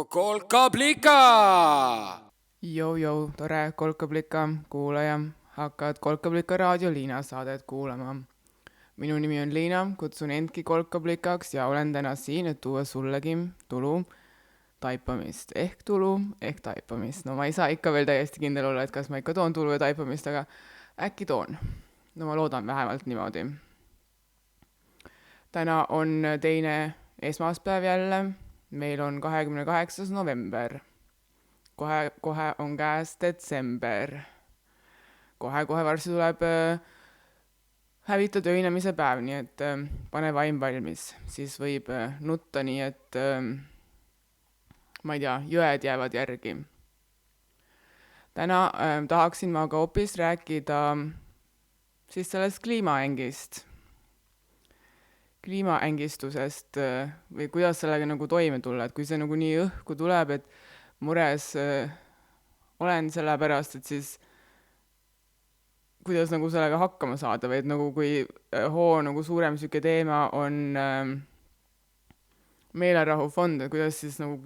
Kolkablika! Jou, tore Kolkablika kuulaja, hakkad Kolkablika raadio Liina saadet kuulama. Minu nimi on Liina, kutsun endki Kolkablikaks ja olen täna siin, et tuua sullegi tulu taipamist. Ehk tulu, ehk taipamist. No ma ei saa ikka veel täiesti kindel olla, et kas ma ikka toon tulu ja taipamist, aga äkki toon. No ma loodan vähemalt niimoodi. Täna on teine esmaspäev jälle. Meil on 28. november. Kohe on käes detsember. Kohe varsti tuleb hävita töinemise päev, nii et pane vaim valmis. Siis võib nutta nii, et ma ei tea, jõed jäävad järgi. Täna tahaksin ma ka hoopis rääkida siis sellest kliimaängistusest või kuidas sellega nagu toime tulla, et kui see nagu nii õhku tuleb, et mures olen selle pärast, et siis kuidas nagu sellega hakkama saada või et nagu kui nagu suurem süke teema on meelerahufond, et kuidas siis nagu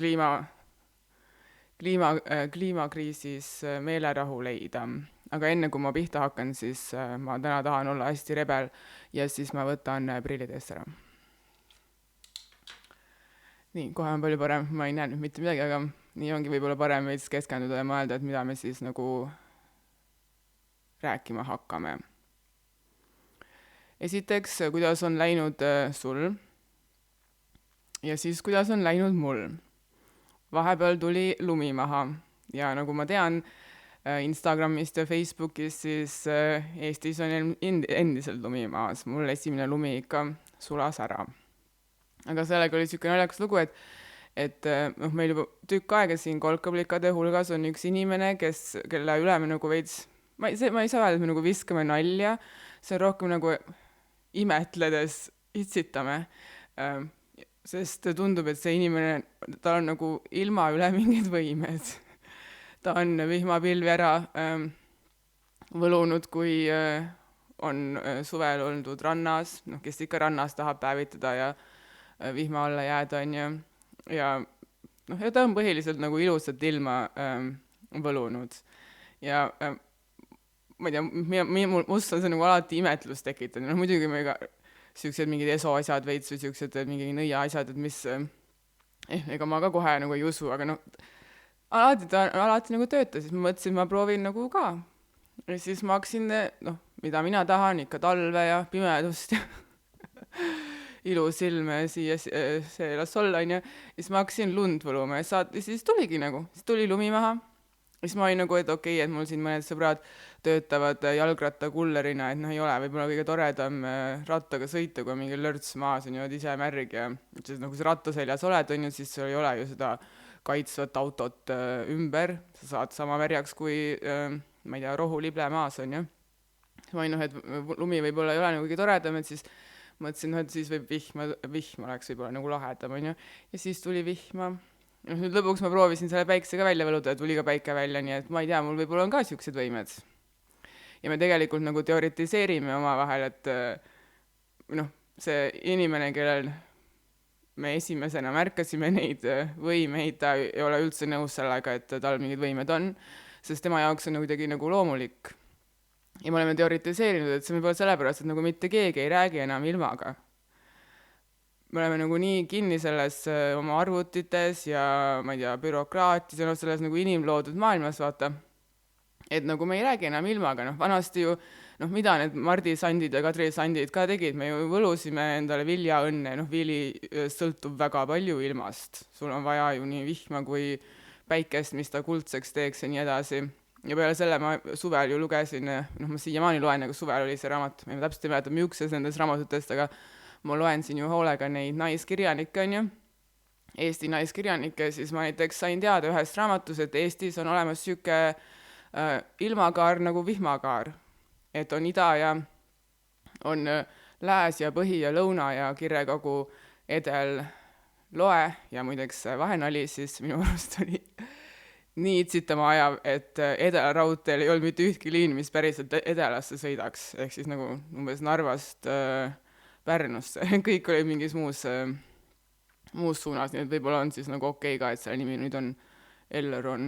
kliimakriisis meelerahu leida. Aga enne kui ma pihta hakkan, siis ma täna tahan olla hästi rebel ja siis ma võtan prillid eest ära. Nii, kohe on palju parem, ma ei näe nüüd mitte midagi, aga nii ongi võib-olla parem veits keskenduda ja mõelda, et mida me siis nagu rääkima hakkame. Esiteks, kuidas on läinud sul ja siis kuidas on läinud mul. Vahepeal tuli lumi maha ja nagu ma tean Instagramist ja Facebookist, siis Eestis on endiselt lumi maas. Mul esimene lumi ikka sulas ära. Aga sellega oli siuke naljakas lugu, et meil juba tükk aega siin kolkablikade hulgas on üks inimene, kelle üle me nagu veits, ma ei saa öelda, et me nagu viskame nalja, see on rohkem nagu imetledes itsitame, sest tundub, et see inimene, ta on nagu ilma üle mingid võimed. Ta on vihmapilvi ära võlunud, kui on suvel olnud rannas, kes ikka rannas tahab päevitada ja vihma alla jääda on ja ta on põhiliselt nagu ilusat ilma võlunud ja ma ei tea, must on see nagu alati imetlust tekitanud, muidugi me ka siuksed mingid esoasjad veits või siuksed mingi nõia asjad, et mis ega ma ka kohe nagu ei usu, aga alati nagu töötas, siis ma mõtlesin, ma proovin nagu ka ja siis ma hakkasin, mida mina tahan, ikka talve ja pimedust ja ilus ilm siia see las olla on ja siis ma hakkasin lund võluma ja siis tuligi nagu, siis tuli lumi maha. Siis ma olin nagu, et okei, et mul siin mõned sõbrad töötavad jalgrattakullerina, et ei ole võib-olla kõige toredam rattaga sõita, kui on mingi lörts maas on ju ise märg ja siis nagu see rattaseljas oled on ju, siis sul ei ole ju seda kaitsvat autot ümber, sa saad sama märjaks kui ma ei tea, rohulible maas on ju. Ma olin, et lumi võib-olla ei ole nagu kõige toredam, et siis mõtlesin, et siis võib vihm oleks võib-olla nagu lahedam on ju. Ja siis tuli vihma. Nüüd lõpuks ma proovisin selle päiksega välja võluda, et tuli ka päike välja, nii et ma ei tea, mul võib-olla on ka siuksed võimed. Ja me tegelikult nagu teoritiseerime omavahel, et see inimene, kellel me esimesena märkasime neid võimeid, ta ei ole üldse nõus sellega, et tal mingid võimed on, sest tema jaoks on kuidagi nagu loomulik. Ja me oleme teoritiseerinud, et see võib olla sellepärast, et nagu mitte keegi ei räägi enam ilmaga. Me oleme nagu nii kinni selles oma arvutites ja ma ei tea, bürokraatis ja selles nagu inimloodud maailmas, vaata, et nagu me ei räägi enam ilmaga, vanasti ju mida need Mardi Sandid ja Kadri Sandid ka tegid, me ju võlusime endale viljaõnne, vili sõltub väga palju ilmast, sul on vaja ju nii vihma kui päikest, mis ta kuldseks teeks ja nii edasi. Ja peale selle ma suvel ju lugesin, ma siiamaani loen, aga suvel oli see raamat, ma täpselt ei mäleta miukses nendest raamatutest, aga ma loen siin ju hoolega neid naiskirjanikke on ju, Eesti naiskirjanikke, siis ma näiteks sain teada ühest raamatus, et Eestis on olemas siuke ilmakaar nagu vihmakaar, et on ida ja on lääs ja põhi ja lõuna ja Kirre-Kagu edel loe ja muideks vahenali siis minu arust oli nii itsitama ajav, et Edela raudteel ei olnud mitte ühtki liin, mis päriselt Edelasse sõidaks, ehk siis nagu umbes Narvast Pärnusse, kõik oli mingis muus muus suunas, nii et võib-olla on siis nagu okei ka, et selle nimi nüüd on Elron.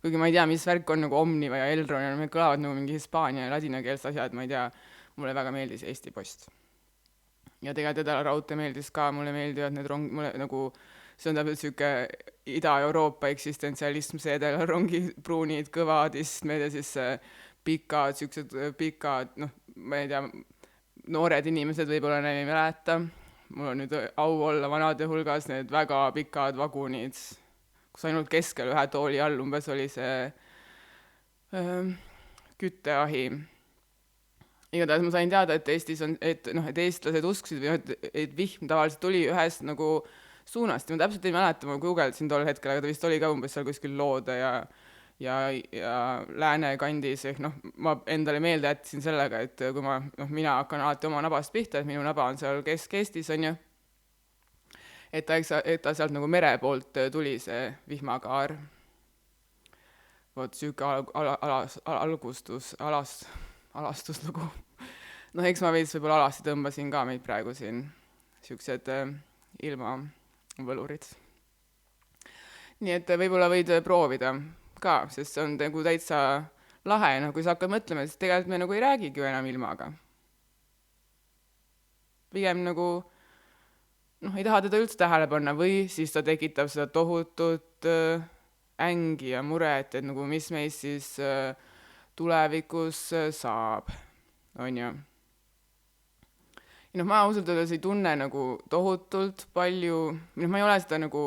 Kuigi ma ei tea, mis värk on nagu Omniva ja Elron ja need kõlavad nagu mingi hispaania ja ladinakeelsed asjad, ma ei tea, mulle väga meeldis Eesti Post. Ja tegelikult Edelaraudtee meeldis ka, mulle meeldivad need mulle nagu, see on täpselt sihuke Ida-Euroopa eksistentsialism, see Edelarrongi pruunid, kõvad istmed ja siis pikad, siuksed pikad, noh, ma ei tea, noored inimesed võib-olla neid ei mäleta. Mul on nüüd au olla vanade hulgas need väga pikad vagunid, kus ainult keskel ühe tooli all umbes oli see kütteahi. Igatahes ma sain teada, et Eestis on, et eestlased usksid või et vihm tavaliselt tuli ühest nagu suunast ja ma täpselt ei mäleta, ma guugeldasin tol hetkel, aga ta vist oli ka umbes seal kuskil Loode ja lääne kandis, ehk ma endale meelde jätsin sellega, et kui mina hakkan alati oma nabast pihta, et minu naba on seal Kesk-Eestis, on ju, et ta sealt nagu mere poolt tuli see vihmakaar. Vot süüke alastuslugu. Eks ma veits võib-olla alasti tõmbasin ka meid praegu siin, siuksed ilmavõlurid. Nii et võib-olla võid proovida ka, sest see on nagu täitsa lahe, kui sa hakkad mõtlema, siis tegelikult me nagu ei räägigi enam ilmaga. Pigem nagu ei taha teda üldse tähele panna või siis ta tekitab seda tohutut ängi ja muret, et nagu mis meist siis tulevikus saab, on ju. Ja ma ausalt öeldes ei tunne nagu tohutult palju, ma ei ole seda nagu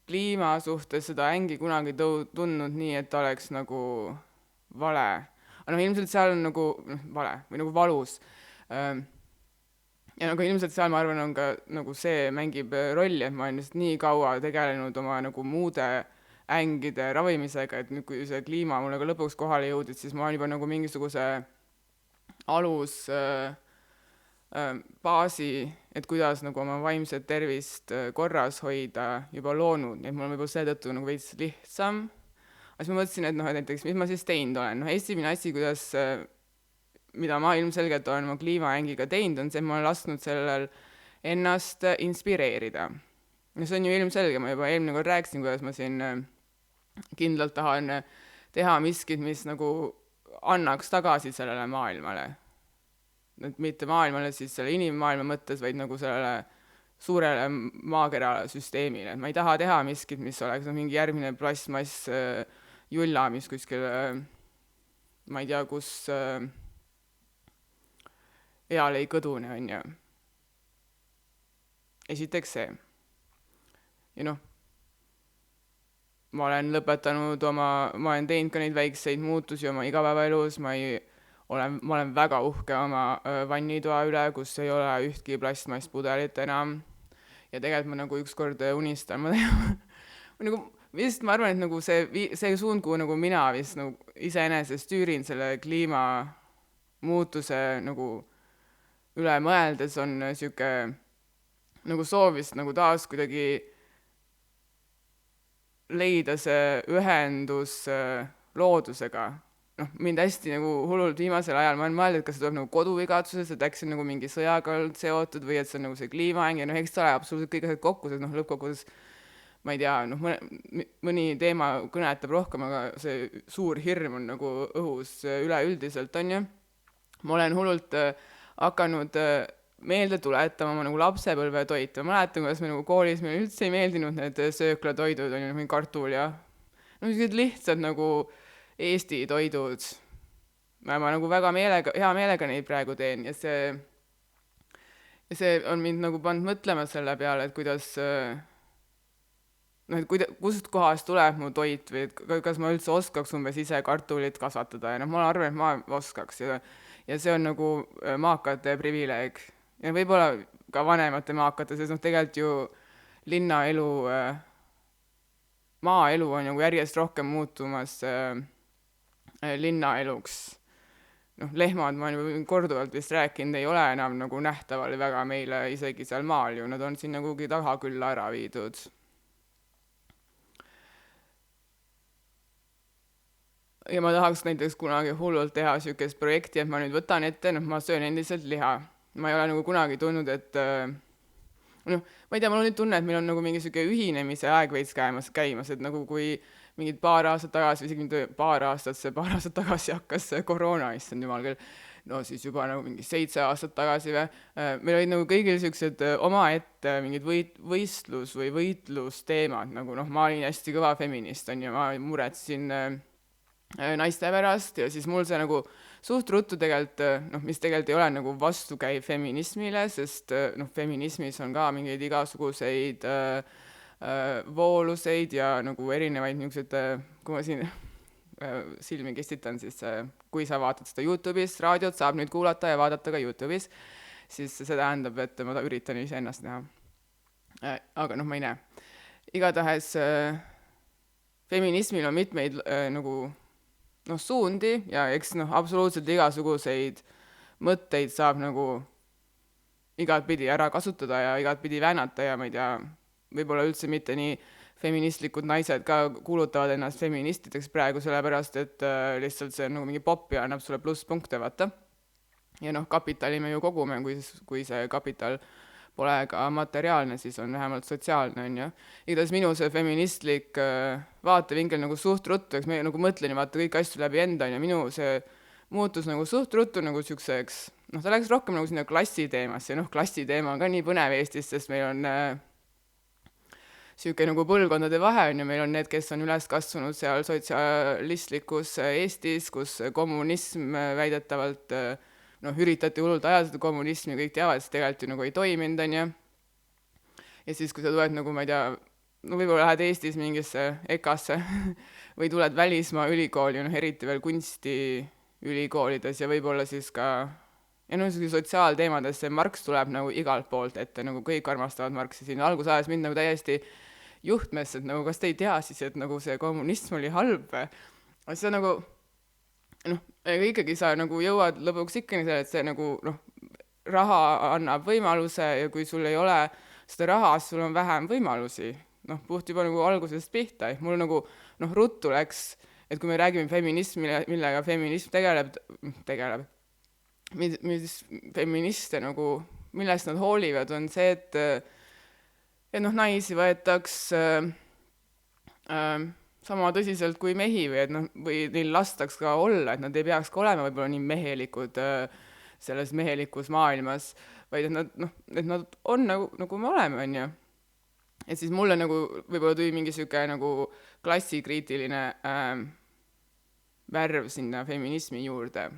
kliima suhtes seda ängi kunagi tundnud nii, et oleks nagu vale. Aga ilmselt seal on nagu vale või nagu valus. Ja ilmselt seal ma arvan on ka nagu see mängib rolli, et ma olen just nii kaua tegelenud oma nagu muude ängide ravimisega, et nüüd kui see kliima mulle ka lõpuks kohale jõudis, siis ma olen juba nagu mingisuguse alus baasi, et kuidas nagu oma vaimset tervist korras hoida juba loonud, nii et mul on võib-olla seetõttu nagu veits lihtsam. Aga siis ma mõtlesin, et näiteks mis ma siis teinud olen. Esimene asi, kuidas mida ma ilmselgelt olen oma kliimaängiga teinud, on see, et ma olen lasknud sellel ennast inspireerida. Ja see on ju ilmselge, ma juba eelmine kord rääkisin, kuidas ma siin kindlalt tahan teha miskit, mis nagu annaks tagasi sellele maailmale. Et mitte maailmale siis selle inimmaailma mõttes, vaid nagu sellele suurele maakera süsteemile. Ma ei taha teha miskit, mis oleks mingi järgmine plastmass julla, mis kuskil, ma ei tea, kus eal ei kõdune, on ju. Esiteks see. Ja ma olen lõpetanud ma olen teinud ka neid väikseid muutusi oma igapäevaelus, ma olen väga uhke oma vannitoa üle, kus ei ole ühtki plastmasspudelit enam. Ja tegelikult ma nagu ükskord unistan, ma arvan, et nagu see suund, kuhu nagu mina vist nagu iseenesest tüürin selle kliimamuutuse nagu üle mõeldes on siuke nagu soovist nagu taas kuidagi leida see ühendus loodusega. Mind hästi nagu hullult viimasel ajal ma olen mõelnud, et kas see tuleb nagu koduvigatsuses, et äkki see on nagu mingi sõjaga seotud või et see on nagu see kliimaäng ja eks ta ole absoluutselt kõik asjad kokku, sest lõppkokkuvõttes ma ei tea, mõni teema kõnetab rohkem, aga see suur hirm on nagu õhus üleüldiselt, on ju. Ma olen hullult hakanud meelde tuletama oma nagu lapsepõlve toitu. Ma mäletan, kuidas me nagu koolis meile üldse ei meeldinud need sööklatoidud, on ju mingi kartul ja sellised lihtsad nagu Eesti toidud. Ma nagu väga hea meelega neid praegu teen ja see on mind nagu pannud mõtlema selle peale, et kuidas kust kohast tuleb mu toit või kas ma üldse oskaks umbes ise kartulit kasvatada ja ma arvan, et ma oskaks ja see on nagu maakate privileeg ja võib-olla ka vanemate maakate, sest tegelikult ju linnaelu, maaelu on nagu järjest rohkem muutumas linnaeluks. Lehmad, ma olen korduvalt vist rääkinud, ei ole enam nagu nähtaval väga meile isegi seal maal ju, nad on siin nagu taha külla ära viidud. Ja ma tahaks näiteks kunagi hullult teha siukest projekti, et ma nüüd võtan ette, ma söön endiselt liha. Ma ei ole nagu kunagi tundnud, et noh, ma ei tea, mul on nüüd tunne, et meil on nagu mingi sihuke ühinemise aeg veits käimas, et nagu kui mingid paar aastat tagasi, isegi mitte paar aastat tagasi hakkas see koroona, issand jumal küll, no siis juba nagu mingi 7 aastat tagasi või, meil olid nagu kõigil siuksed omaette mingid võistlus või võitlusteemad, nagu noh, ma olin hästi kõva feminist, on ju, ma muretsesin naiste pärast ja siis mul see nagu suht ruttu tegelikult, noh, mis tegelikult ei ole nagu vastukäiv feminismile, sest noh, feminismis on ka mingeid igasuguseid vooluseid ja nagu erinevaid niisuguseid, kui ma siin silmi kestitan, siis kui sa vaatad seda YouTube'is, raadiot saab nüüd kuulata ja vaadata ka YouTube'is, siis see tähendab, et ma üritan iseennast näha. Aga noh, ma ei näe. Igatahes feminismil on mitmeid nagu noh, suundi ja eks noh, absoluutselt igasuguseid mõtteid saab nagu igatpidi ära kasutada ja igatpidi väänata ja ma ei tea, võib-olla üldse mitte nii feministlikud naised ka kuulutavad ennast feministideks praegu, sellepärast et lihtsalt see on nagu mingi popp ja annab sulle plusspunkte, vaata. Ja noh, kapitali me ju kogume, kui see kapital pole ka materiaalne, siis on vähemalt sotsiaalne, on ju. Igatahes minu see feministlik vaatevinkel nagu suht ruttu, eks me nagu mõtlen ja vaata kõik asju läbi enda, ja minu see muutus nagu suht ruttu nagu siukseks, noh, ta läks rohkem nagu sinna klassiteemasse, noh, klassiteema on ka nii põnev Eestis, sest meil on siuke nagu põlvkondade vahe on ju, meil on need, kes on üles kasvanud seal sotsialistlikus Eestis, kus kommunism väidetavalt noh, üritati hullult ajada seda kommunismi, kõik teavad, et see tegelikult ju nagu ei toiminud, on ju. Ja siis, kui sa tuled nagu, ma ei tea, no võib-olla lähed Eestis mingisse EKA-sse või tuled välismaa ülikooli, noh, eriti veel kunstiülikoolides ja võib-olla siis ka ja noh, sotsiaalteemades see Marx tuleb nagu igalt poolt ette, nagu kõik armastavad Marxi siin. Algusajas mind nagu täiesti juhtmesse, et nagu kas te ei tea siis, et nagu see kommunism oli halb või? Aga see nagu noh, ega ikkagi sa nagu jõuad lõpuks ikkani selle, et see nagu noh, raha annab võimaluse ja kui sul ei ole seda raha, siis sul on vähem võimalusi. Noh, puht juba nagu algusest pihta. Mul nagu noh, ruttu läks, et kui me räägime feminismi, millega feminism tegeleb, mis feministe nagu, millest nad hoolivad, on see, et noh, naisi võetaks sama tõsiselt kui mehi või et noh, või neil lastaks ka olla, et nad ei peaks ka olema võib-olla nii mehelikud selles mehelikus maailmas, vaid et nad, noh, et nad on nagu me oleme, on ju. Et siis mulle nagu võib-olla tuli mingi siuke nagu klassikriitiline värv sinna feminismi juurde.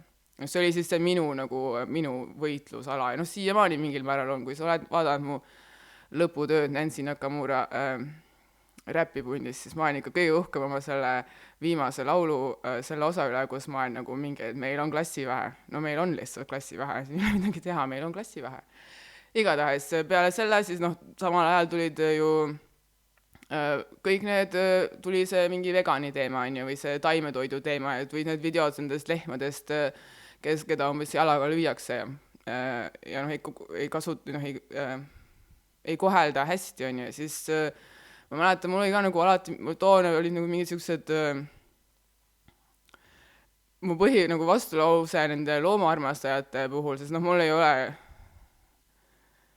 See oli siis see minu võitlusala ja noh, siiamaani mingil määral on, kui sa oled vaadanud mu lõputööd Nancy Nakamura räpipundis, siis ma olen ikka kõige uhkem oma selle viimase laulu selle osa üle, kus ma olen nagu mingi, et meil on klassivähe. No meil on lihtsalt klassivähe, siin ei ole midagi teha, meil on klassivähe. Igatahes peale selle siis noh, samal ajal tulid ju kõik need, tuli see mingi vegani teema, on ju, või see taimetoidu teema, või need videod nendest lehmadest, keda umbes jalaga lüüakse ja noh, ei kasuta, noh, ei kohelda hästi, on ju, siis ma mäletan, mul oli ka nagu alati, toona olid nagu mingid siuksed mu nagu vastulause nende loomaarmastajate puhul, sest noh, mul ei ole,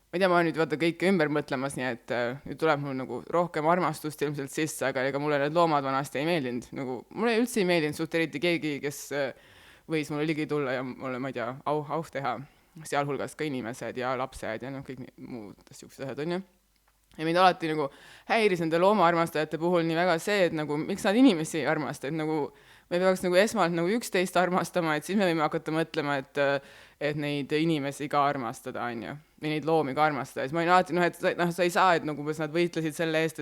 ma ei tea, ma olen nüüd vaata kõike ümber mõtlemas, nii et nüüd tuleb mul nagu rohkem armastust ilmselt sisse, aga ega mulle need loomad vanasti ei meeldinud, nagu mulle üldse ei meeldinud suht eriti keegi, kes võis mulle ligi tulla ja mulle, ma ei tea, au teha, sealhulgas ka inimesed ja lapsed ja noh, kõik muud siuksed asjad, on ju. Ja mind alati nagu häiris nende loomaarmastajate puhul nii väga see, et nagu miks nad inimesi ei armasta, et nagu me peaks nagu esmalt nagu üksteist armastama, et siis me võime hakata mõtlema, et neid inimesi ka armastada, on ju, või neid loomi ka armastada. Ja siis ma olin alati, noh, et sa ei saa, et nagu nad võitlesid selle eest,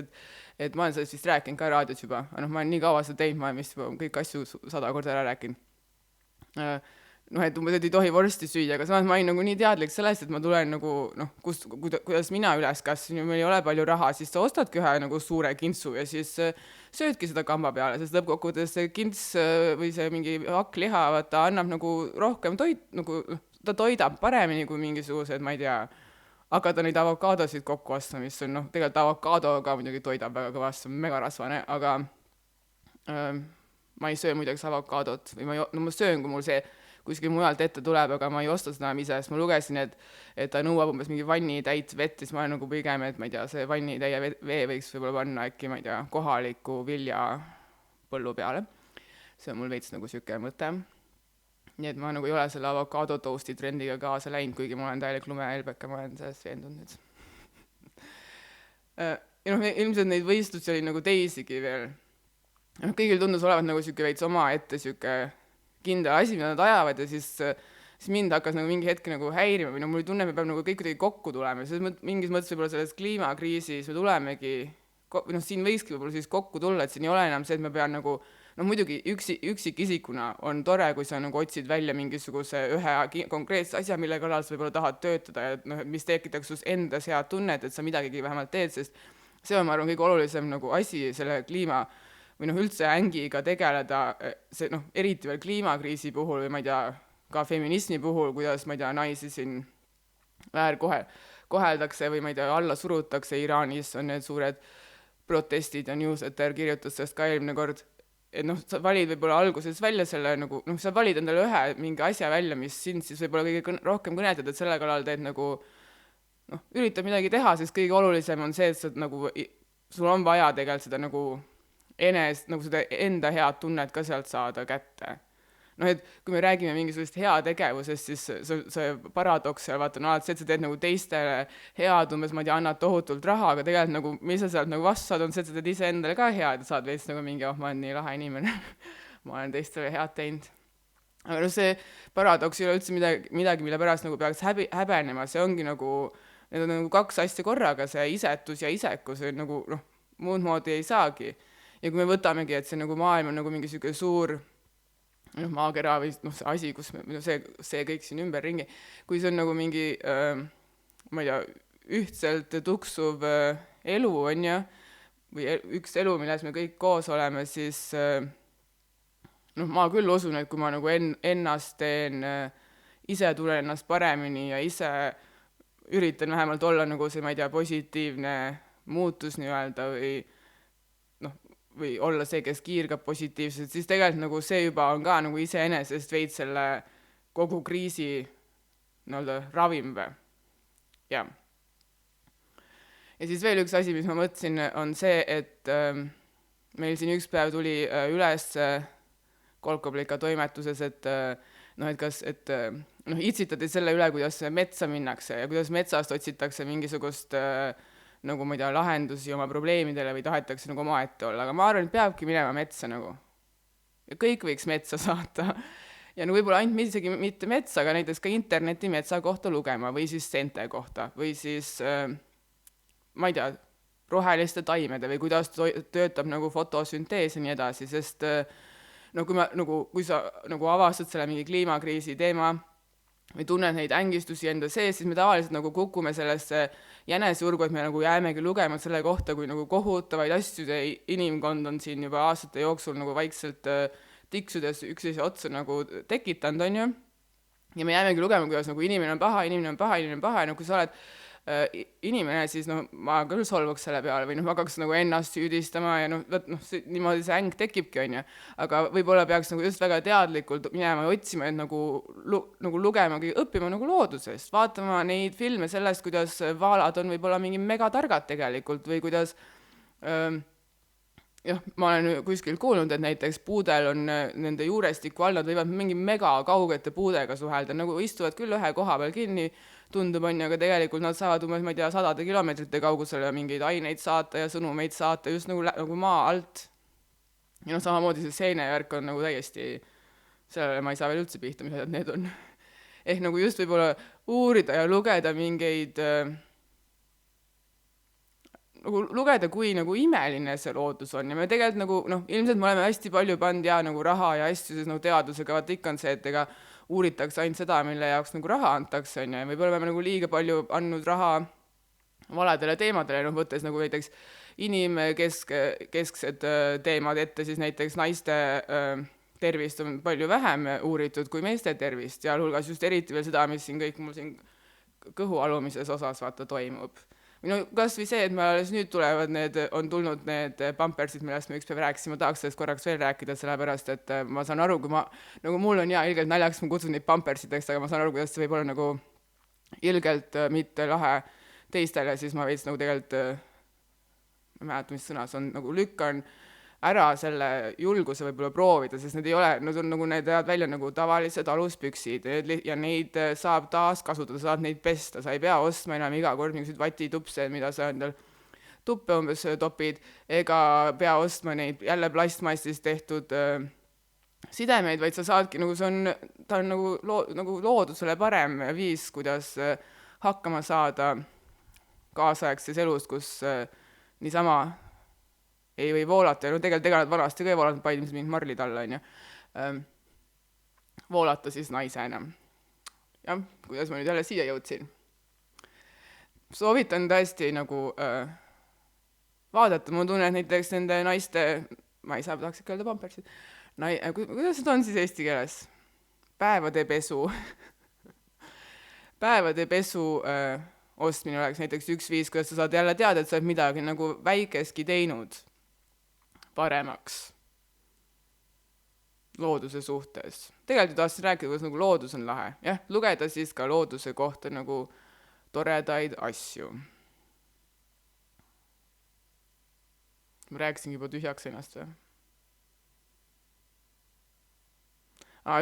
et ma olen sellest vist rääkinud ka raadios juba, aga noh, ma olen nii kaua seda teinud, ma olen vist juba kõik asju 100 korda ära rääkinud. Noh, et umbes, et ei tohi vorsti süüa, aga samas ma olin nagu nii teadlik sellest, et ma tulen nagu, noh, kuidas mina üles kasvasin ja meil ei ole palju raha, siis sa ostadki ühe nagu suure kintsu ja siis söödki seda kamba peale, sest lõppkokkuvõttes see kints või see mingi hakkliha, vaata, annab nagu rohkem nagu, ta toidab paremini kui mingisugused, ma ei tea, hakata neid avokaadosid kokku ostma, mis on, noh, tegelikult avokaado ka muidugi toidab väga kõvasti, megarasvane, aga ma ei söö muideks avokaadot või ma söön, kui mul see kuskil mujalt ette tuleb, aga ma ei osta seda enam ise, sest ma lugesin, et ta nõuab umbes mingi vannitäit vett, siis ma olen nagu pigem, et ma ei tea, see vannitäie vee võiks võib-olla panna äkki, ma ei tea, kohaliku vilja põllu peale. See on mul veits nagu siuke mõte. Nii et ma nagu ei ole selle avokaado toasti trendiga kaasa läinud, kuigi ma olen täielik lumehelbeka, ma olen sellest veendunud nüüd. Ja noh, ilmselt neid võistlusi oli nagu teisigi veel. Kõigil tundus olevat nagu siuke veits oma ette siuke kindel asi, mida nad ajavad ja siis mind hakkas nagu mingi hetk nagu häirima või no mul tunne, me peame nagu kõik kuidagi kokku tulema ja mingis mõttes võib-olla selles kliimakriisis me tulemegi, noh siin võikski võib-olla siis kokku tulla, et siin ei ole enam see, et ma pean nagu, no muidugi üksikisikuna on tore, kui sa nagu otsid välja mingisuguse ühe konkreetse asja, mille kallal sa võib-olla tahad töötada ja noh, mis tekitaks sus endas head tunnet, et sa midagigi vähemalt teed, sest see on, ma arvan, kõige olulisem nagu asi selle kliima või noh, üldse ängiga tegeleda, see noh, eriti veel kliimakriisi puhul või ma ei tea, ka feminismi puhul, kuidas ma ei tea, naisi siin väärkoheldakse või ma ei tea, alla surutakse, Iraanis on need suured protestid ja Newsletter kirjutas sellest ka eelmine kord, et noh, sa valid võib-olla alguses välja selle nagu, noh, sa valid endale ühe mingi asja välja, mis sind siis võib-olla kõige rohkem kõnetab, et selle kallal teed nagu noh, üritab midagi teha, sest kõige olulisem on see, et sa nagu, sul on vaja tegelikult seda nagu nagu seda enda head tunnet ka sealt saada kätte. Noh, et kui me räägime mingisugust heategevusest, siis see paradoks seal vaata on alati see, et sa teed nagu teistele head, umbes ma ei tea, annad tohutult raha, aga tegelikult nagu, mis sa sealt nagu vastu saad, on see, et sa teed ise endale ka head ja saad veits nagu mingi, ma olen nii lahe inimene ma olen teistele head teinud. Aga no see paradoks ei ole üldse midagi, mille pärast nagu peaks häbenema, see ongi nagu, need on nagu kaks asja korraga, see isetus ja isekus nagu noh, muud moodi ei saagi. Ja kui me võtamegi, et see nagu maailm on nagu mingi siuke suur maakera või noh, see asi, kus see kõik siin ümberringi, kui see on nagu mingi ma ei tea, ühtselt tuksuv elu on ja, või üks elu, milles me kõik koos oleme, siis noh, ma küll usun, et kui ma nagu ennast teen, ise tulen ennast paremini ja ise üritan vähemalt olla nagu see, ma ei tea, positiivne muutus nii-öelda või olla see, kes kiirgab positiivselt, siis tegelikult nagu see juba on ka nagu iseenesest veid selle kogu kriisi ravim või. Ja siis veel üks asi, mis ma mõtlesin, on see, et meil siin üks päev tuli üles Kolkoblika toimetuses, et noh, et kas, et noh, itsitati selle üle, kuidas metsa minnakse ja kuidas metsast otsitakse mingisugust nagu ma ei tea, lahendusi oma probleemidele või tahetakse nagu omaette olla, aga ma arvan, et peabki minema metsa nagu. Ja kõik võiks metsa saata. Ja no võib-olla ainult isegi mitte metsa, aga näiteks ka interneti metsa kohta lugema või siis seente kohta või siis ma ei tea, roheliste taimede või kuidas töötab nagu fotosüntees ja nii edasi, sest no kui sa nagu avastad selle mingi kliimakriisi teema või tunned neid ängistusi enda sees, siis me tavaliselt nagu kukume sellesse jäneseurgu, et me nagu jäämegi lugema selle kohta, kui nagu kohutavaid asju inimkond on siin juba aastate jooksul nagu vaikselt tiksudes üksteise otsa nagu tekitanud, on ju. Ja me jäämegi lugema, kuidas nagu inimene on paha ja no kui sa oled inimene, siis no ma küll solvuks selle peale või noh, ma hakkaks nagu ennast süüdistama ja noh, niimoodi see äng tekibki, on ju. Aga võib-olla peaks nagu just väga teadlikult minema ja otsima, et nagu lugemagi, õppima nagu loodusest, vaatama neid filme sellest, kuidas vaalad on võib-olla mingi megatargad tegelikult või kuidas jah, ma olen kuskil kuulnud, et näiteks puudel on nende juurestiku all, nad võivad mingi mega kaugete puudega suhelda, nagu istuvad küll ühe koha peal kinni, tundub on, aga tegelikult nad saavad umbes, ma ei tea, 100 kilomeetrite kaugusele mingeid aineid saata ja sõnumeid saata just nagu maa alt. Ja noh, samamoodi see seenevärk on nagu täiesti, sellele ma ei saa veel üldse pihta, mis need on. Ehk nagu just võib-olla uurida ja lugeda mingeid nagu lugeda, kui nagu imeline see loodus on ja me tegelikult nagu noh, ilmselt me oleme hästi palju pannud ja nagu raha ja asju, sest nagu teadusega vaat ikka on see, et ega uuritakse ainult seda, mille jaoks nagu raha antakse, on ju, ja võib-olla me nagu liiga palju andnud raha valedele teemadele, noh võttes nagu näiteks inimkesksed teemad ette, siis näiteks naiste tervist on palju vähem uuritud kui meeste tervist, sealhulgas just eriti veel seda, mis siin kõik mul siin kõhu alumises osas vaata toimub. no kas või see, et meil alles nüüd tulevad on tulnud need pampersid, millest me ükspäev rääkisime, ma tahaks sellest korraks veel rääkida, sellepärast et ma saan aru, kui nagu mul on ilgelt naljakas, ma kutsun neid pampersideks, aga ma saan aru, kuidas see võib olla nagu ilgelt mitte lahe teistele, siis ma veits nagu tegelikult, ma ei mäleta, mis sõna see on, nagu lükkan ära selle julguse võib-olla proovida, sest need ei ole, nad on nagu, need jäävad välja nagu tavalised aluspüksid ja neid saab taaskasutada, saad neid pesta, sa ei pea ostma enam iga kord mingisuguseid vatitupse, mida sa endal tuppe umbes topid, ega pea ostma neid jälle plastmassist tehtud sidemeid, vaid sa saadki, nagu see on, ta on nagu loodusele parem viis, kuidas hakkama saada kaasaegses elus, kus niisama ei või voolata, no tegelikult ega nad vanasti ka ei voolata, paid mis mingid marlid alla, on ju. Voolata siis naisena. Jah, kuidas ma nüüd jälle siia jõudsin. Soovitan tõesti nagu vaadata, ma tunnen, et näiteks nende naiste, ma ei saa, tahaks ikka öelda pampersid, kuidas need on siis eesti keeles? Päevade pesu. Päevade pesu ostmine oleks näiteks üks viis, kuidas sa saad jälle teada, et sa oled midagi nagu väikeski teinud paremaks looduse suhtes. Tegelikult tahtsin rääkida, kuidas nagu loodus on lahe. Jah, lugeda siis ka looduse kohta nagu toredaid asju. Ma rääkisingi juba tühjaks ennast või?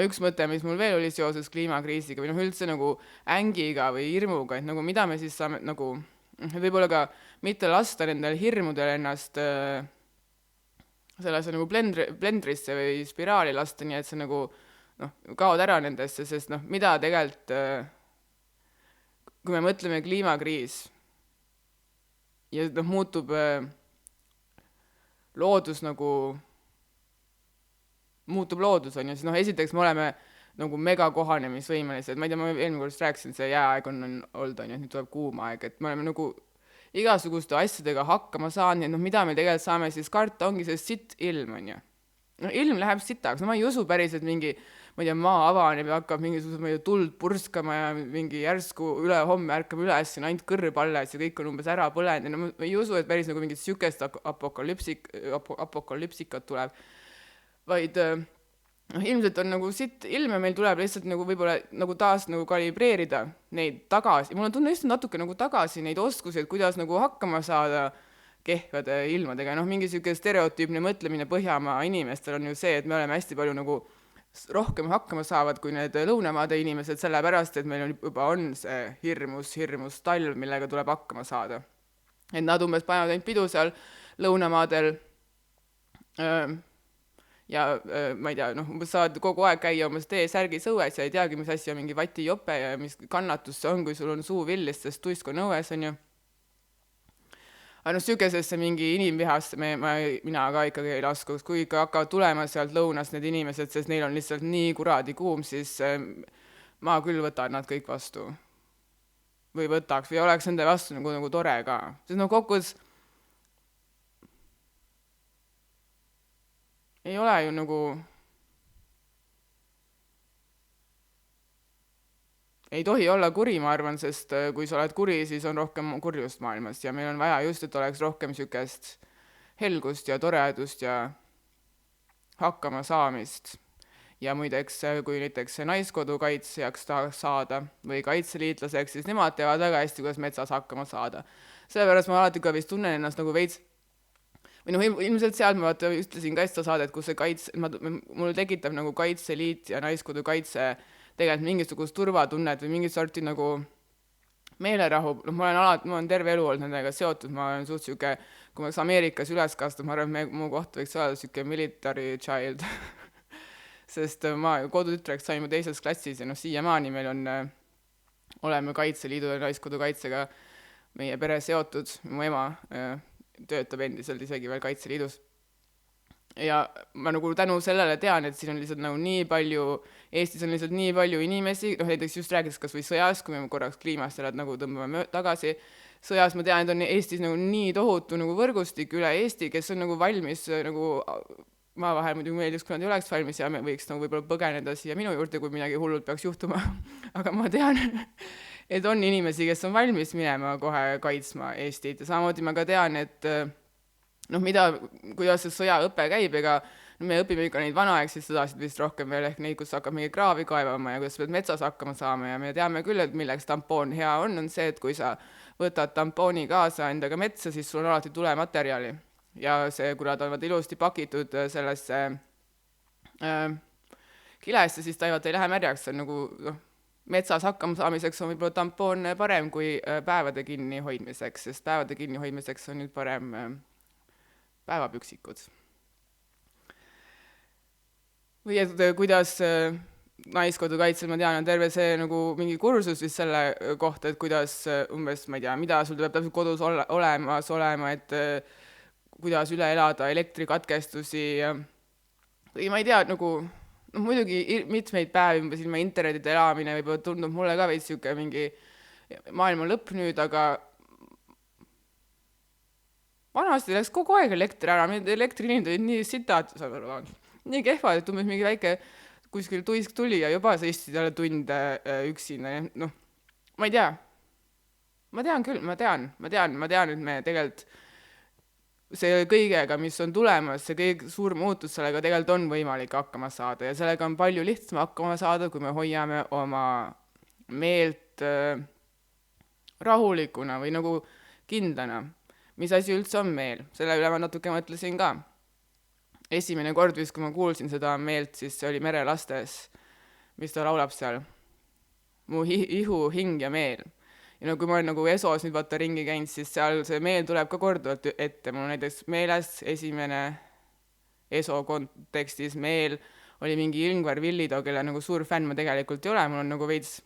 Üks mõte, mis mul veel oli seoses kliimakriisiga või üldse nagu ängiga või hirmuga, et nagu mida me siis saame nagu, võib-olla ka mitte lasta nendel hirmudel ennast sellesse nagu blendrisse või spiraali lasta, nii et see nagu kaod ära nendesse, sest mida tegelikult, kui me mõtleme kliimakriis ja muutub loodus nagu muutub loodus, on ju, siis esiteks me oleme nagu megakohanemisvõimelised, ma ei tea, ma eelmine kord rääkisin, see jääaeg on olnud, on ju, et nüüd tuleb kuuma aeg, et me oleme nagu igasuguste asjadega hakkama saanud, nii et mida me tegelikult saame siis karta, ongi see sitt ilm, on ju. Ilm läheb sitaks, ma ei usu päris, et mingi, ma ei tea, maa avaneb ja hakkab mingisugused tuld purskama ja mingi järsku üle homme ärkab üles ja ainult kõrb alles ja kõik on umbes ära põlenud ja ma ei usu, et päris nagu mingit sükest apokalüpsikat tuleb. Vaid ilmselt on nagu sitt ilme, meil tuleb lihtsalt nagu võib-olla nagu taas nagu kalibreerida neid tagasi, mul on tunne just natuke nagu tagasi neid oskusi, et kuidas nagu hakkama saada kehvade ilmadega, mingi siuke stereotüüpne mõtlemine Põhjamaa inimestel on ju see, et me oleme hästi palju nagu rohkem hakkama saavad kui need lõunamaade inimesed, sellepärast, et meil juba on see hirmus talv, millega tuleb hakkama saada. Et nad umbes panevad ainult pidu seal lõunamaadel ja ma ei tea, umbes saad kogu aeg käia umbes T-särgis õues ja ei teagi, mis asja mingi vatijope ja mis kannatus see on, kui sul on suu villis, sest tuisk on õues, on ju. Aga sükesesse mingi inimvihasse mina ka ikkagi ei lasku, kui ikka hakkavad tulema sealt lõunast need inimesed, sest neil on lihtsalt nii kuradi kuum, siis ma küll võtan nad kõik vastu. Või võtaks, või oleks nende vastu nagu tore ka. Sest kokkuvõttes ei ole ju nagu ei tohi olla kuri, ma arvan, sest kui sa oled kuri, siis on rohkem kurjust maailmas ja meil on vaja just, et oleks rohkem sükest helgust ja toredust ja hakkama saamist. Ja muideks, kui näiteks naiskodu kaitsjaks tahaks saada või kaitseliitlaseks, siis nemad teavad väga hästi, kuidas metsas hakkama saada. Sellepärast ma alati ka vist tunnen ennast nagu veits või ilmselt seal ma ütlesin ka seda saadet, kus see mul tekitab nagu kaitseliit ja naiskodu kaitse tegelikult mingisugust turvatunnet või mingit sorti nagu meelerahu, ma olen terve elu olnud nendega seotud, ma olen suht siuke, kui ma Ameerikas üles kastud, ma arvan, et mu kohta võiks olla siuke military child, sest ma kodutütreks sain mu teises klassis ja siiamaani meil oleme Kaitseliidu ja naiskodu kaitsega meie pere seotud, mu ema töötab endiselt isegi veel Kaitseliidus. Ja ma nagu tänu sellele tean, et siin on lihtsalt nagu nii palju, Eestis on lihtsalt nii palju inimesi, näiteks just rääkides kas või sõjas, kui me korraks kliimast nagu tõmbame tagasi, sõjas ma tean, et on Eestis nagu nii tohutu nagu võrgustik üle Eesti, kes on nagu valmis nagu maa vahel muidugi meeldis, kui nad ei oleks valmis ja me võiks nagu võib-olla põgeneda siia minu juurde, kui midagi hullult peaks juhtuma, aga ma tean, et on inimesi, kes on valmis minema kohe kaitsma Eestit ja samamoodi ma ka tean, et kuidas see sõjaõpe käib, ega me õpime ikka neid vanaaegseid sõdasid vist rohkem veel, ehk neid, kus hakkab mingi kraavi kaevama ja kuidas pead metsas hakkama saama ja me teame küll, et milleks tampoon hea on see, et kui sa võtad tampooni kaasa endaga metsa, siis sul on alati tulematerjali ja see, kuna ta on ilusti pakitud sellesse kilesse, siis ta ei lähe märjaks, see on nagu metsas hakkama saamiseks on võib-olla tampoon parem kui päevade kinnihoidmiseks, sest päevade kinnihoidmiseks on nüüd parem päevapüksikud. Või et kuidas naiskodukaitsel, ma tean, on terve see nagu mingi kursus vist selle kohta, et kuidas umbes, ma ei tea, mida sul peab täpselt kodus olemas olema, et kuidas üle elada elektrikatkestusi või ma ei tea, nagu muidugi mitmeid päevi umbes ilma internetide elamine võib-olla tundub mulle ka veits siuke mingi maailma lõpp nüüd, aga vanasti läks kogu aeg elekter ära, elektriliinid olid nii sitad, nii kehvad, et umbes mingi väike kuskil tuisk tuli ja juba sa istusid jälle tunde üksinda, ma ei tea. Ma tean küll, ma tean, et me tegelikult see kõigega, mis on tulemas, see kõik suur muutus, sellega tegelikult on võimalik hakkama saada ja sellega on palju lihtsam hakkama saada, kui me hoiame oma meelt rahulikuna või nagu kindlana. Mis asi üldse on meel? Selle üle ma natuke mõtlesin ka. Esimene kord vist, kui ma kuulsin seda meelt, siis see oli Merelastes, mis ta laulab seal. Mu ihu, hing ja meel. Ja kui ma olen nagu ESO-s nüüd vaata ringi käinud, siis seal see meel tuleb ka korduvalt ette. Mul on näiteks meeles esimene ESO kontekstis meel oli mingi Ingvar Villitoo, kelle nagu suur fänn ma tegelikult ei ole. Mul on nagu veits,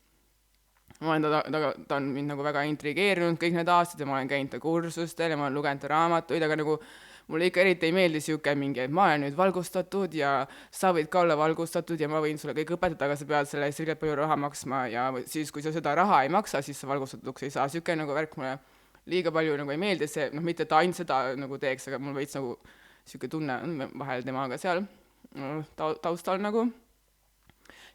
ta on mind nagu väga intrigeerinud kõik need aastad ja ma olen käinud ta kursustel ja ma olen lugenud ta raamatuid, aga nagu mulle ikka eriti ei meeldi siuke mingi, et ma olen nüüd valgustatud ja sa võid ka olla valgustatud ja ma võin sulle kõik õpetada, aga sa pead selle eest ilgelt palju raha maksma ja siis, kui sa seda raha ei maksa, siis sa valgustatuks ei saa. Siuke nagu värk mulle liiga palju nagu ei meeldi, see, mitte et ta ainult seda nagu teeks, aga mul veits nagu siuke tunne vahel temaga seal taustal nagu.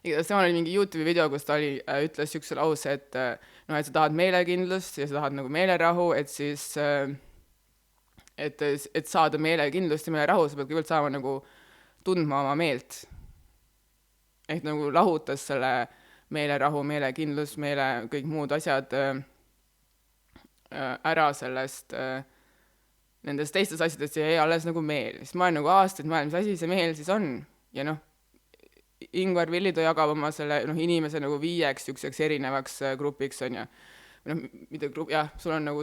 Igatahes temal oli mingi YouTube'i video, kus ta ütles siukse lause, et et sa tahad meelekindlust ja sa tahad nagu meelerahu, et siis et saada meelekindlust ja meelerahu, sa pead kõigepealt saama nagu tundma oma meelt. Ehk nagu lahutas selle meelerahu, meelekindlus, kõik muud asjad ära sellest nendest teistest asjadest ja alles nagu meel. Siis ma olen nagu aastaid mõelnud, mis asi see meel siis on. Ja Ingvar Villitoo jagab oma selle inimese nagu 5 siukseks erinevaks grupiks on ja mitte grupp, jah, sul on nagu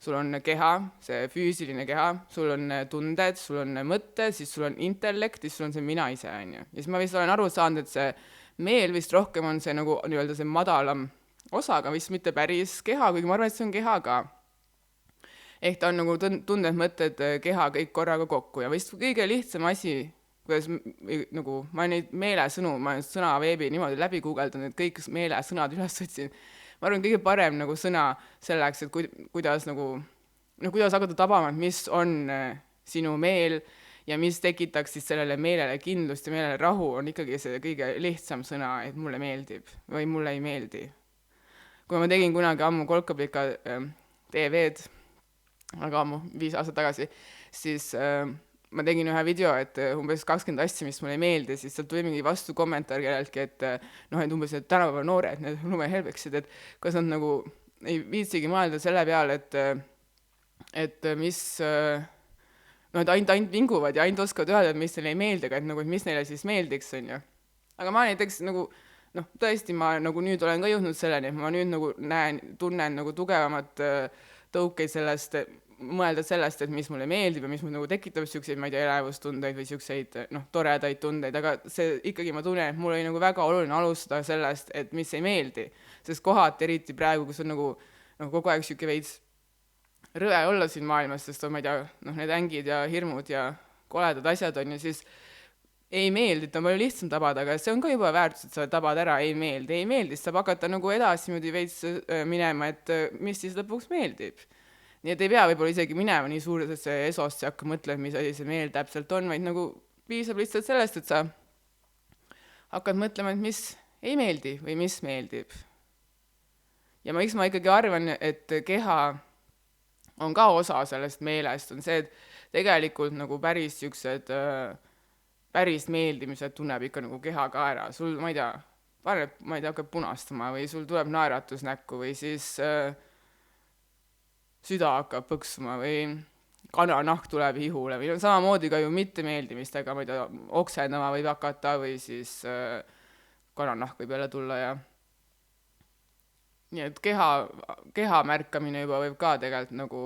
sul on keha, see füüsiline keha, sul on tunded, sul on mõtted, siis sul on intellekt, siis sul on see mina ise on ja siis ma vist olen aru saanud, et see meel vist rohkem on see nagu nii-öelda see madalam osaga, vist mitte päris keha, kuigi ma arvan, et see on keha ka. Ehk ta on nagu tunded, mõtted, keha kõik korraga kokku ja vist kõige lihtsam asi, kuidas nagu ma olen neid meelesõnu, ma olen sõnaveebi niimoodi läbi guugeldanud, et kõik meelesõnad üles otsin. Ma arvan, kõige parem nagu sõna selleks, et kuidas nagu, kuidas hakata tabama, mis on sinu meel ja mis tekitaks siis sellele meelele kindlust ja meelele rahu, on ikkagi see kõige lihtsam sõna, et mulle meeldib või mulle ei meeldi. Kui ma tegin kunagi ammu Kolkapika TV-d, aga ammu, 5 aastat tagasi, siis ma tegin ühe video, et umbes 20 asja, mis mulle ei meeldi, siis sealt tuli mingi vastu kommentaar kelleltki, et et umbes need tänapäeva noored, need lumehelbeksid, et kas nad nagu ei viitsigi mõelda selle peale, et mis, et ainult vinguvad ja ainult oskavad öelda, et mis neile ei meeldi, aga et mis neile siis meeldiks, on ju. Aga ma näiteks nagu, tõesti ma nagu nüüd olen ka jõudnud selleni, et ma nüüd nagu tunnen nagu tugevamat tõukeid sellest, mõelda sellest, et mis mulle meeldib ja mis mul nagu tekitab siukseid, ma ei tea, elevustundeid või siukseid toredaid tundeid, aga see ikkagi ma tunnen, et mul oli nagu väga oluline alustada sellest, et mis ei meeldi, sest kohati eriti praegu, kus on nagu kogu aeg siuke veits rõve olla siin maailmas, sest on, ma ei tea, need ängid ja hirmud ja koledad asjad on ja siis ei meeldi, et on palju lihtsam tabada, aga see on ka juba väärtus, et sa tabad ära, ei meeldi, siis saab hakata nagu edasi veits minema, et mis siis lõpuks meeldib. Nii et ei pea võib-olla isegi minema nii suuresesse ESO-sse ja hakka mõtlema, mis asi see meel täpselt on, vaid nagu piisab lihtsalt sellest, et sa hakkad mõtlema, et mis ei meeldi või mis meeldib. ja miks ma ikkagi arvan, et keha on ka osa sellest meelest, on see, et tegelikult nagu päris siuksed päris meeldimised tunneb ikka nagu keha ka ära. Sul, ma ei tea, hakkab punastama või sul tuleb naeratus näkku või siis süda hakkab põksuma või kananahk tuleb ihule või samamoodi ka ju mittemeeldimistega, ma ei tea, oksendama võib hakata või siis kananahk võib jälle tulla ja nii et keha märkamine juba võib ka tegelikult nagu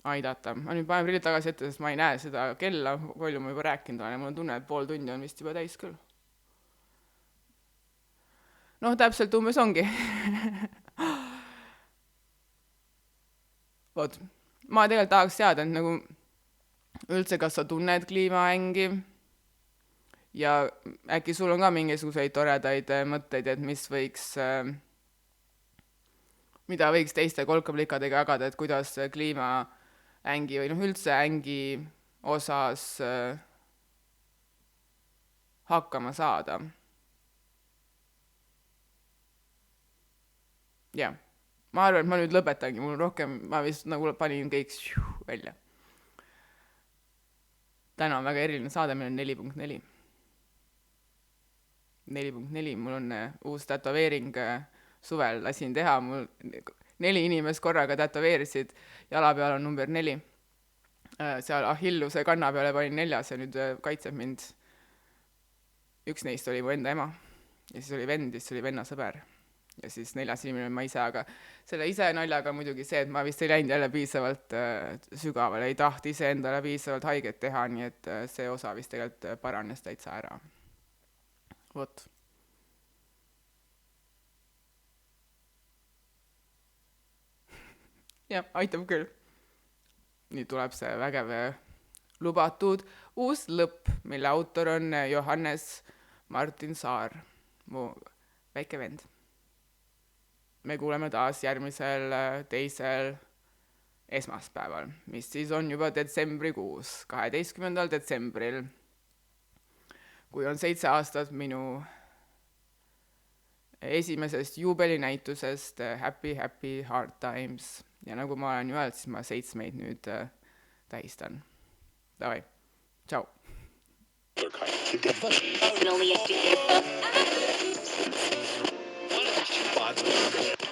aidata. Ma nüüd panen prillid tagasi ette, sest ma ei näe seda kella, palju ma juba rääkinud olen ja mul on tunne, et pool tundi on vist juba täis küll. Noh, täpselt umbes ongi. Vot, ma tegelikult tahaks teada, et nagu üldse, kas sa tunned kliimaängi ja äkki sul on ka mingisuguseid toredaid mõtteid, et mida võiks teiste kolkaplikadega jagada, et kuidas kliimaängi või üldse ängi osas hakkama saada. Jah, ma arvan, et ma nüüd lõpetangi, mul rohkem, ma vist nagu panin kõik välja. Täna on väga eriline saade, meil on 4.4. 4.4, mul on uus tätoveering suvel, lasin teha, mul 4 inimest korraga tätoveerisid, jala peal on number 4. Seal Achilluse kanna peale panin 4 ja nüüd kaitseb mind. Üks neist oli mu enda ema ja siis oli vend, siis oli venna sõber. Ja siis 4. inimene ma ise, aga selle ise naljaga muidugi see, et ma vist ei läinud jälle piisavalt sügavale, ei tahti ise endale piisavalt haiget teha, nii et see osa vist tegelikult paranes täitsa ära. Vot. Jah, aitab küll. Nii tuleb see vägev lubatud uus lõpp, mille autor on Johannes Martin Saar, mu väike vend. Me kuuleme taas järgmisel 2. esmaspäeval, mis siis on juba detsembrikuus, 12. detsembril, kui on 7 aastat minu esimesest juubelinäitusest Happy Happy Hard Times. Ja nagu ma olen ju öelnud, siis ma 7 nüüd tähistan. Davai, tšau! One of the spots.